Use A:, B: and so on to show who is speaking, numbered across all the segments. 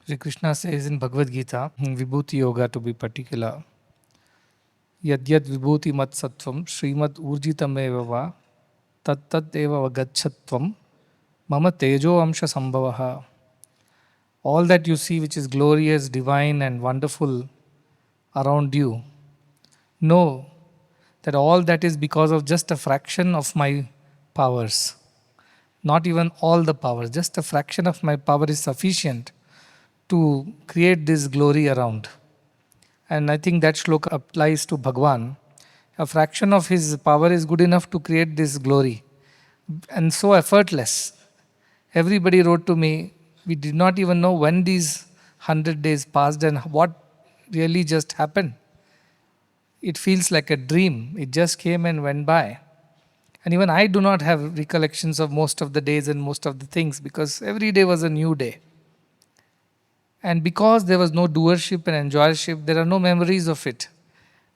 A: Sri Krishna says in Bhagavad Gita, Vibhuti Yoga to be particular, Yadyad Vibhuti Mat Sattvam Srimad Urjitam Eva Va Tat Tat Eva Vagachatvam Mama Tejo Amsha Sambhavaha. All that you see which is glorious, divine and wonderful around you, know that all that is because of just a fraction of my powers. Not even all the powers, just a fraction of my power is sufficient to create this glory around. And I think that shloka applies to Bhagawan. A fraction of his power is good enough to create this glory. And so effortless. Everybody wrote to me, we did not even know when these 100 days passed and what really just happened. It feels like a dream. It just came and went by. And even I do not have recollections of most of the days and most of the things because every day was a new day. And because there was no doership and enjoyership, there are no memories of it.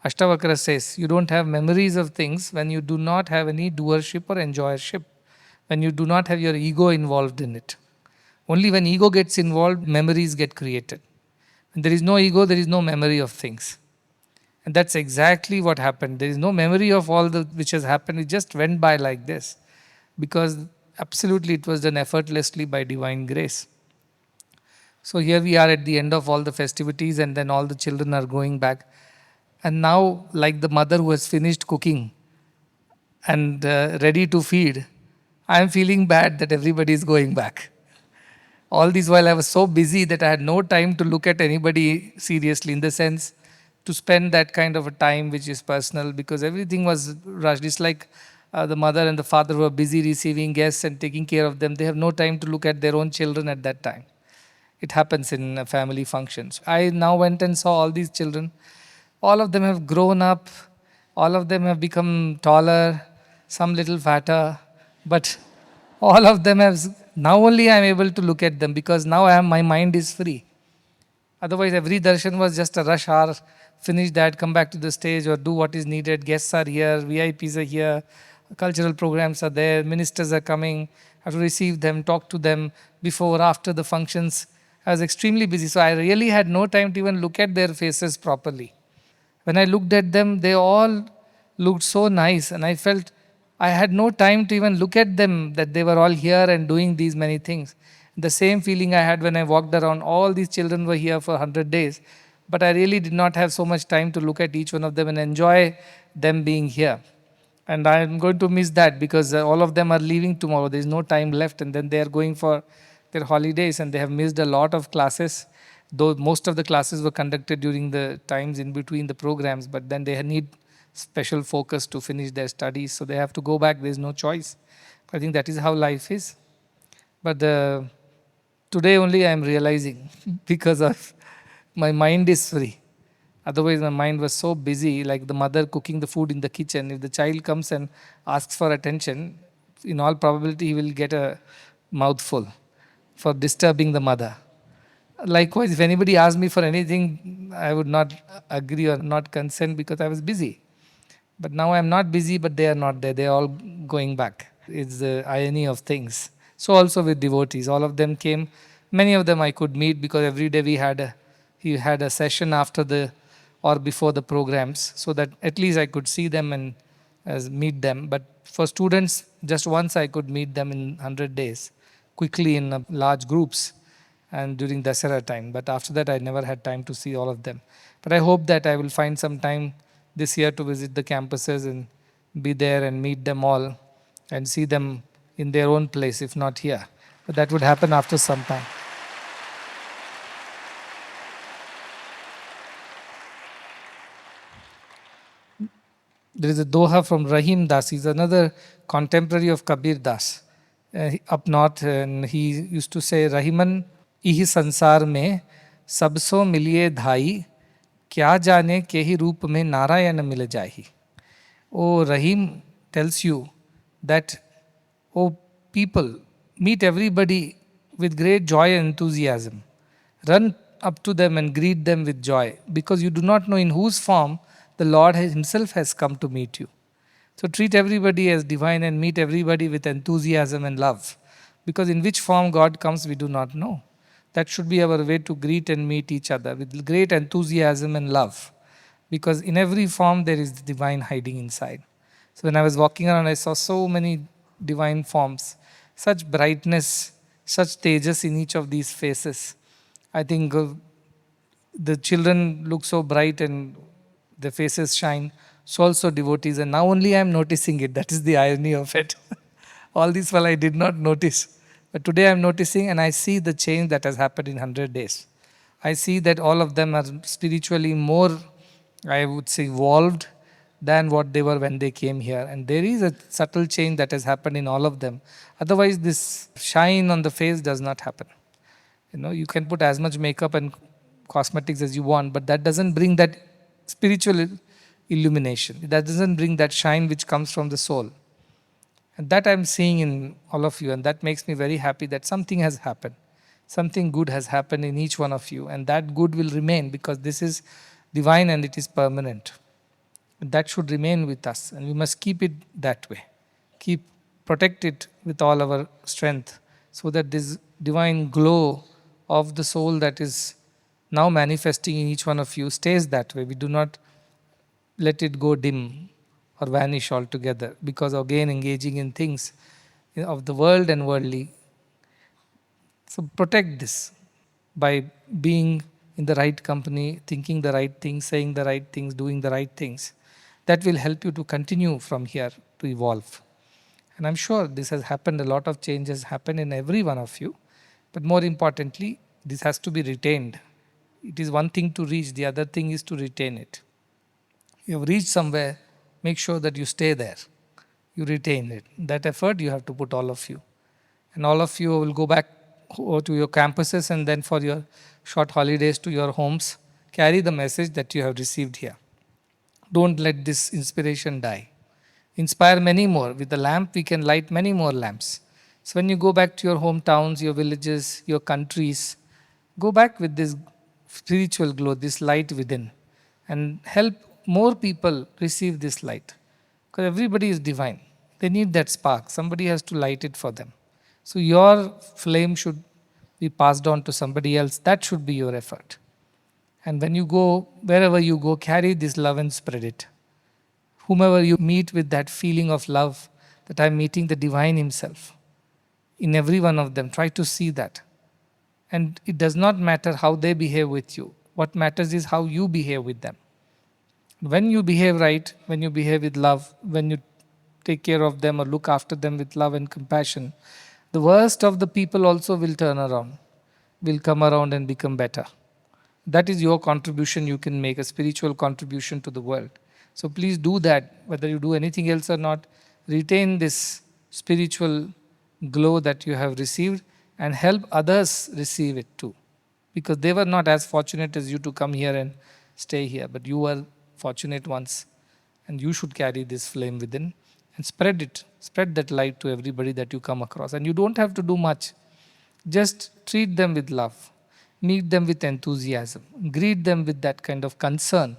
A: Ashtavakra says, you don't have memories of things when you do not have any doership or enjoyership, when you do not have your ego involved in it. Only when ego gets involved, memories get created. When there is no ego, there is no memory of things. And that's exactly what happened. There is no memory of all the which has happened. It just went by like this. Because absolutely it was done effortlessly by divine grace. So here we are at the end of all the festivities and then all the children are going back. And now, like the mother who has finished cooking and ready to feed, I am feeling bad that everybody is going back. All this while I was so busy that I had no time to look at anybody seriously, in the sense to spend that kind of a time which is personal, because everything was rushed. It's like the mother and the father who are busy receiving guests and taking care of them. They have no time to look at their own children at that time. It happens in family functions. I now went and saw all these children. All of them have grown up. All of them have become taller, some little fatter. But all of them have, now only I am able to look at them because now my mind is free. Otherwise, every darshan was just a rush hour. Finish that, come back to the stage or do what is needed. Guests are here, VIPs are here, cultural programs are there, ministers are coming. I have to receive them, talk to them before, after the functions. I was extremely busy, so I really had no time to even look at their faces properly. When I looked at them, they all looked so nice, and I felt I had no time to even look at them, that they were all here and doing these many things. The same feeling I had when I walked around, all these children were here for 100 days, but I really did not have so much time to look at each one of them and enjoy them being here. And I'm going to miss that because all of them are leaving tomorrow. There is no time left, and then they are going for their holidays, and they have missed a lot of classes, though most of the classes were conducted during the times in between the programs, but then they need special focus to finish their studies, so they have to go back. There is no choice. I think that is how life is. But today only I am realizing because of my mind is free. Otherwise, my mind was so busy, like the mother cooking the food in the kitchen. If the child comes and asks for attention, in all probability, he will get a mouthful for disturbing the mother. Likewise, if anybody asked me for anything, I would not agree or not consent because I was busy. But now I am not busy, but they are not there. They are all going back. It's the irony of things. So also with devotees, all of them came. Many of them I could meet because every day he had a session after the or before the programs, so that at least I could see them and meet them. But for students, just once I could meet them in 100 days, quickly in large groups and during Dasara time. But after that, I never had time to see all of them. But I hope that I will find some time this year to visit the campuses and be there and meet them all and see them in their own place, if not here. But that would happen after some time. There is a doha from Rahim Das. He's another contemporary of Kabir Das up north, and he used to say, Rahiman ihi sansar mein sabso miliye dhai, kya jane kehi roop mein Narayana mil jahi. Oh, Rahim tells you that, oh people, meet everybody with great joy and enthusiasm. Run up to them and greet them with joy, because you do not know in whose form the Lord himself has come to meet you. So treat everybody as divine and meet everybody with enthusiasm and love, because in which form God comes we do not know. That should be our way to greet and meet each other with great enthusiasm and love. Because in every form there is the divine hiding inside. So when I was walking around, I saw so many divine forms, such brightness, such tejas in each of these faces. I think the children look so bright and their faces shine. So also devotees, and now only I am noticing it. That is the irony of it. All this while I did not notice. But today I am noticing and I see the change that has happened in 100 days. I see that all of them are spiritually more, I would say, evolved than what they were when they came here. And there is a subtle change that has happened in all of them. Otherwise, this shine on the face does not happen. You can put as much makeup and cosmetics as you want, but that doesn't bring that spiritual illumination. That doesn't bring that shine which comes from the soul. And that I'm seeing in all of you, and that makes me very happy that something has happened. Something good has happened in each one of you, and that good will remain because this is divine and it is permanent. That should remain with us, and we must keep it that way. Protect it with all our strength, so that this divine glow of the soul that is now manifesting in each one of you stays that way. We do not let it go dim or vanish altogether because again engaging in things of the world and worldly. So protect this by being in the right company, thinking the right things, saying the right things, doing the right things. That will help you to continue from here to evolve. And I'm sure this has happened, a lot of changes happen in every one of you. But more importantly, this has to be retained. It is one thing to reach, the other thing is to retain it. You have reached somewhere, make sure that you stay there. You retain it. That effort you have to put, all of you. And all of you will go back to your campuses and then for your short holidays to your homes, carry the message that you have received here. Don't let this inspiration die. Inspire many more. With the lamp, we can light many more lamps. So when you go back to your hometowns, your villages, your countries, go back with this spiritual glow, this light within, and help more people receive this light. Because everybody is divine. They need that spark. Somebody has to light it for them. So your flame should be passed on to somebody else. That should be your effort. And when you go, wherever you go, carry this love and spread it. Whomever you meet with that feeling of love, that I'm meeting the divine himself. In every one of them, try to see that. And it does not matter how they behave with you. What matters is how you behave with them. When you behave right, when you behave with love, when you take care of them or look after them with love and compassion, the worst of the people also will turn around, will come around and become better. That is your contribution you can make, a spiritual contribution to the world. So please do that, whether you do anything else or not. Retain this spiritual glow that you have received and help others receive it too. Because they were not as fortunate as you to come here and stay here, but you were fortunate once, and you should carry this flame within and spread it. Spread that light to everybody that you come across. And you don't have to do much. Just treat them with love. Meet them with enthusiasm. Greet them with that kind of concern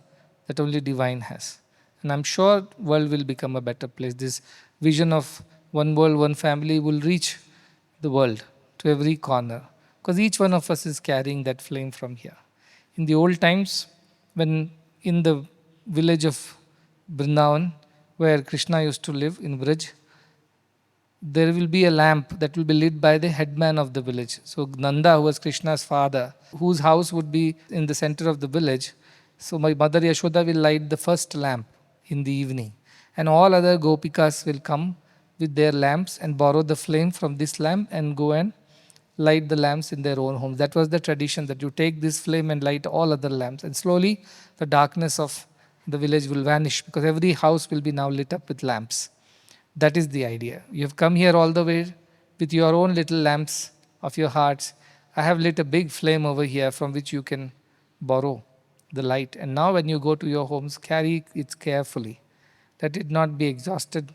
A: that only divine has. And I'm sure world will become a better place. This vision of one world, one family will reach the world to every corner. Because each one of us is carrying that flame from here. In the old times, when in the village of Vrindavan, where Krishna used to live in Braj, there will be a lamp that will be lit by the headman of the village. So Nanda, who was Krishna's father, whose house would be in the center of the village, so my mother Yashoda will light the first lamp in the evening. And all other gopikas will come with their lamps and borrow the flame from this lamp and go and light the lamps in their own homes. That was the tradition, that you take this flame and light all other lamps. And slowly the darkness of the village will vanish because every house will be now lit up with lamps. That is the idea. You have come here all the way with your own little lamps of your hearts. I have lit a big flame over here from which you can borrow the light. And now when you go to your homes, carry it carefully. Let it not be exhausted,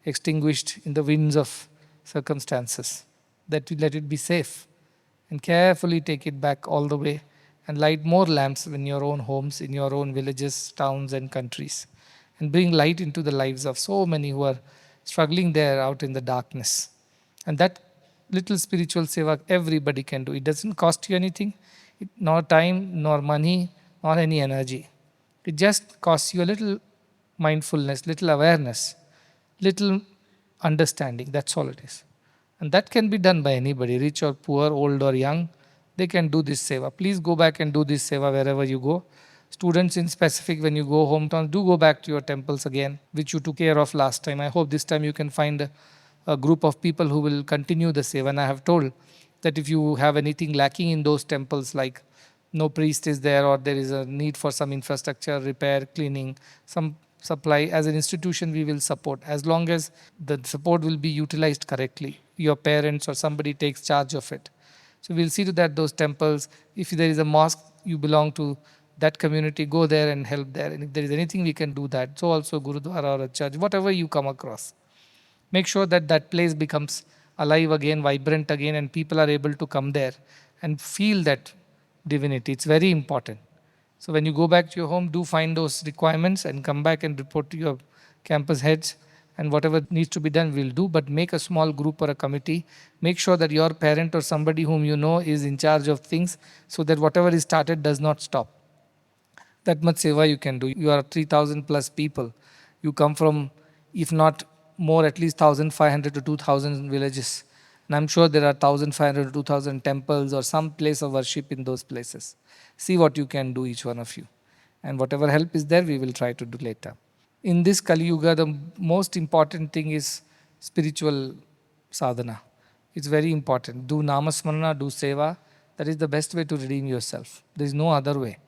A: extinguished in the winds of circumstances. Let it be safe. And carefully take it back all the way and light more lamps in your own homes, in your own villages, towns and countries. And bring light into the lives of so many who are struggling there out in the darkness. And that little spiritual seva everybody can do. It doesn't cost you anything, nor time, nor money, nor any energy. It just costs you a little mindfulness, little awareness, little understanding. That's all it is. And that can be done by anybody, rich or poor, old or young. They can do this seva. Please go back and do this seva wherever you go. Students in specific, when you go hometown, do go back to your temples again, which you took care of last time. I hope this time you can find a group of people who will continue the seva. And I have told that if you have anything lacking in those temples, like no priest is there, or there is a need for some infrastructure, repair, cleaning, some supply, as an institution we will support, as long as the support will be utilized correctly. Your parents or somebody takes charge of it. So we'll see to that those temples, if there is a mosque, you belong to that community, go there and help there. And if there is anything we can do that. So also Gurudwara or a church, whatever you come across. Make sure that that place becomes alive again, vibrant again, and people are able to come there and feel that divinity. It's very important. So when you go back to your home, do find those requirements and come back and report to your campus heads, and whatever needs to be done, we'll do. But make a small group or a committee. Make sure that your parent or somebody whom you know is in charge of things, so that whatever is started does not stop. That much seva you can do. You are 3,000 plus people. You come from, if not more, at least 1,500 to 2,000 villages. And I'm sure there are 1,500 to 2,000 temples or some place of worship in those places. See what you can do, each one of you. And whatever help is there, we will try to do later. In this Kali Yuga, the most important thing is spiritual sadhana. It's very important. Do namasmarana, do seva. That is the best way to redeem yourself. There is no other way.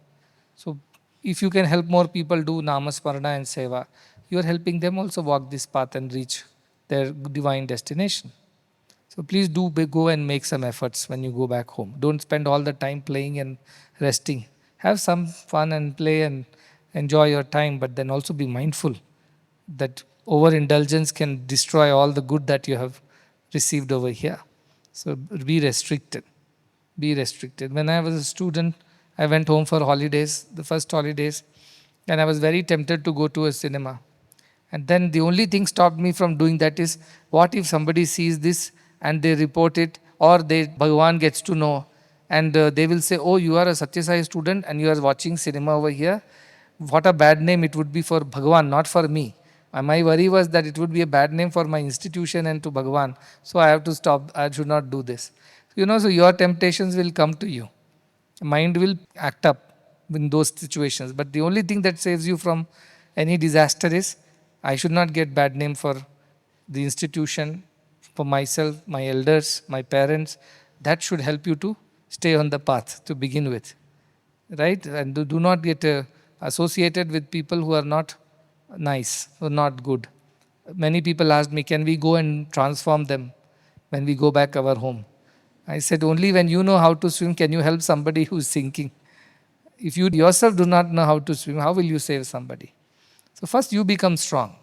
A: So if you can help more people do namasmarana and seva, you are helping them also walk this path and reach their divine destination. So please do go and make some efforts when you go back home. Don't spend all the time playing and resting. Have some fun and play and enjoy your time, but then also be mindful that overindulgence can destroy all the good that you have received over here. So be restricted. Be restricted. When I was a student, I went home for holidays, the first holidays, and I was very tempted to go to a cinema. And then the only thing stopped me from doing that is, what if somebody sees this and they report it, or Bhagawan gets to know, and they will say, oh, you are a Sathya Sai student and you are watching cinema over here. What a bad name it would be for Bhagawan, not for me. My worry was that it would be a bad name for my institution and to Bhagawan. So I have to stop. I should not do this. So your temptations will come to you. Mind will act up in those situations. But the only thing that saves you from any disaster is, I should not get bad name for the institution, for myself, my elders, my parents. That should help you to stay on the path to begin with. Right? And do not get associated with people who are not nice, who are not good. Many people asked me, can we go and transform them when we go back our home? I said, only when you know how to swim can you help somebody who is sinking. If you yourself do not know how to swim, how will you save somebody? So first you become strong.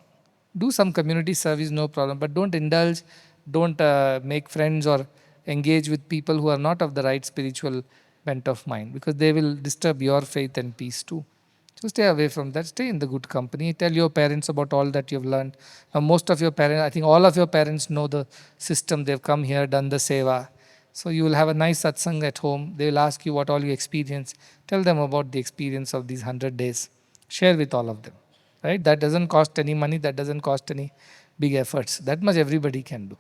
A: Do some community service, no problem, but don't indulge, don't make friends or engage with people who are not of the right spiritual bent of mind, because they will disturb your faith and peace too. So stay away from that, stay in the good company, tell your parents about all that you've learned. Now most of your parents, I think all of your parents know the system, they've come here, done the seva. So you will have a nice satsang at home, they will ask you what all you experience. Tell them about the experience of these 100 days. Share with all of them. Right? That doesn't cost any money, that doesn't cost any big efforts. That much everybody can do.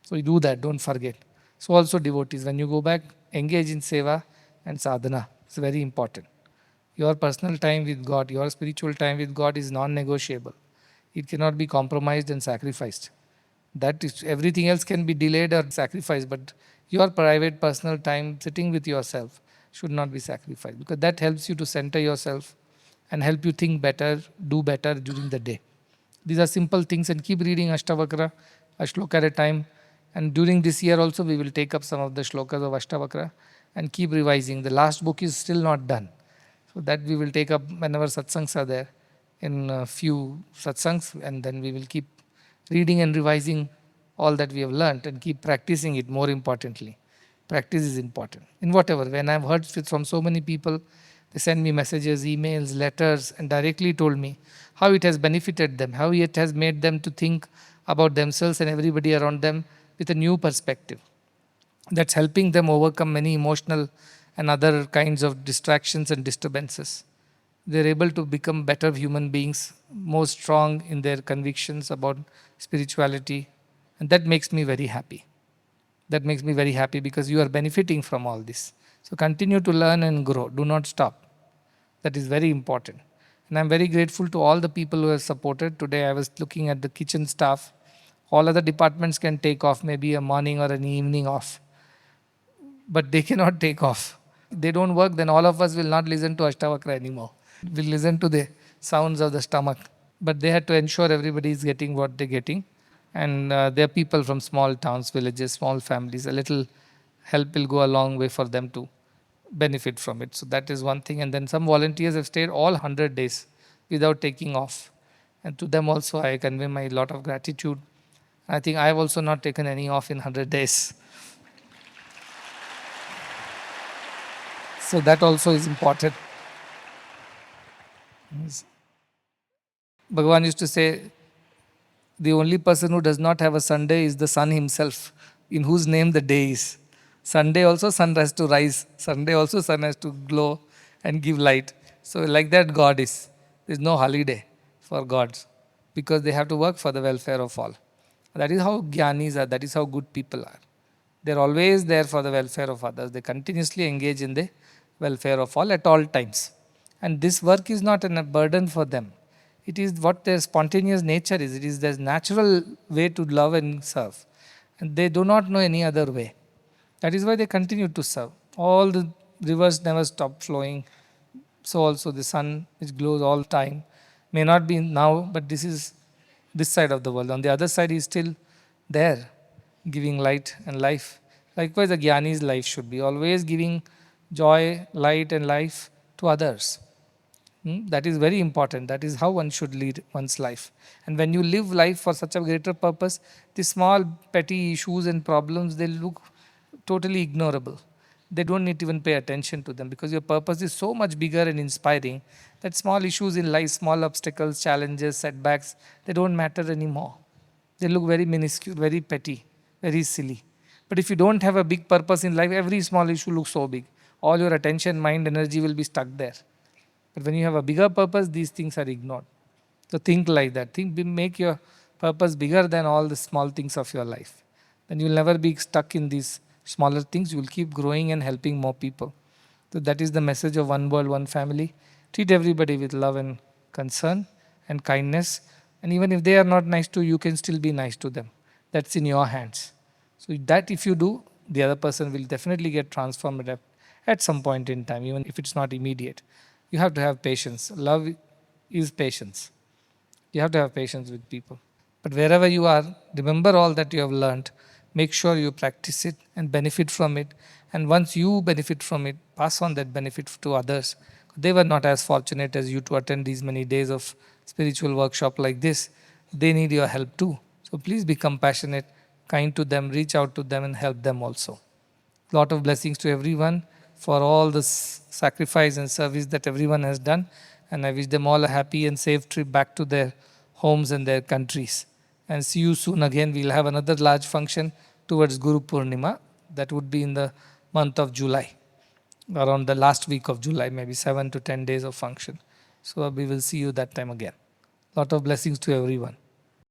A: So you do that, don't forget. So also devotees, when you go back, engage in seva and sadhana. It's very important. Your personal time with God, your spiritual time with God is non-negotiable. It cannot be compromised and sacrificed. That is, everything else can be delayed or sacrificed, but your private personal time sitting with yourself should not be sacrificed, because that helps you to center yourself and help you think better, do better during the day. These are simple things, and keep reading Ashtavakra, a shloka at a time. And during this year also we will take up some of the shlokas of Ashtavakra and keep revising. The last book is still not done. So that we will take up whenever satsangs are there, in a few satsangs, and then we will keep reading and revising all that we have learnt and keep practicing it, more importantly. Practice is important. In whatever, when I have heard from so many people, they send me messages, emails, letters, and directly told me how it has benefited them, how it has made them to think about themselves and everybody around them with a new perspective. That's helping them overcome many emotional and other kinds of distractions and disturbances. They're able to become better human beings, more strong in their convictions about spirituality. And that makes me very happy. That makes me very happy because you are benefiting from all this. So continue to learn and grow. Do not stop. That is very important. And I'm very grateful to all the people who have supported. Today I was looking at the kitchen staff. All other departments can take off, maybe a morning or an evening off, but they cannot take off. They don't work, then all of us will not listen to Ashtavakra anymore. We'll listen to the sounds of the stomach. But they had to ensure everybody is getting what they're getting. And there are people from small towns, villages, small families. A little help will go a long way for them to benefit from it. So that is one thing. And then some volunteers have stayed all 100 days without taking off. And to them also I convey my lot of gratitude. I think I have also not taken any off in 100 days. So that also is important. Bhagawan used to say, the only person who does not have a Sunday is the sun himself, in whose name the day is. Sunday also sun has to rise. Sunday also sun has to glow and give light. So like that God is. There is no holiday for gods because they have to work for the welfare of all. That is how jnanis are. That is how good people are. They're always there for the welfare of others. They continuously engage in the welfare of all at all times. And this work is not a burden for them. It is what their spontaneous nature is. It is their natural way to love and serve. And they do not know any other way. That is why they continue to serve. All the rivers never stop flowing. So also the sun, which glows all the time, may not be now, but this is this side of the world. On the other side, he is still there, giving light and life. Likewise, the Jnani's life should be always giving joy, light, and life to others. That is very important. That is how one should lead one's life. And when you live life for such a greater purpose, the small petty issues and problems, they look totally ignorable. They don't need to even pay attention to them because your purpose is so much bigger and inspiring that small issues in life, small obstacles, challenges, setbacks, they don't matter anymore. They look very minuscule, very petty, very silly. But if you don't have a big purpose in life, every small issue looks so big. All your attention, mind, energy will be stuck there. But when you have a bigger purpose, these things are ignored. So think like that. Make your purpose bigger than all the small things of your life. Then you will never be stuck in these smaller things. You will keep growing and helping more people. So that is the message of one world, one family. Treat everybody with love and concern and kindness. And even if they are not nice to you, you can still be nice to them. That's in your hands. So that if you do, the other person will definitely get transformed at some point in time, even if it's not immediate. You have to have patience. Love is patience. You have to have patience with people. But wherever you are, remember all that you have learned. Make sure you practice it and benefit from it. And once you benefit from it, pass on that benefit to others. They were not as fortunate as you to attend these many days of spiritual workshop like this. They need your help too. So please be compassionate, kind to them, reach out to them and help them also. Lot of blessings to everyone for all the sacrifice and service that everyone has done. And I wish them all a happy and safe trip back to their homes and their countries. And see you soon again. We'll have another large function towards Guru Purnima. That would be in the month of July, around the last week of July, maybe 7 to 10 days of function. So we will see you that time again. Lot of blessings to everyone.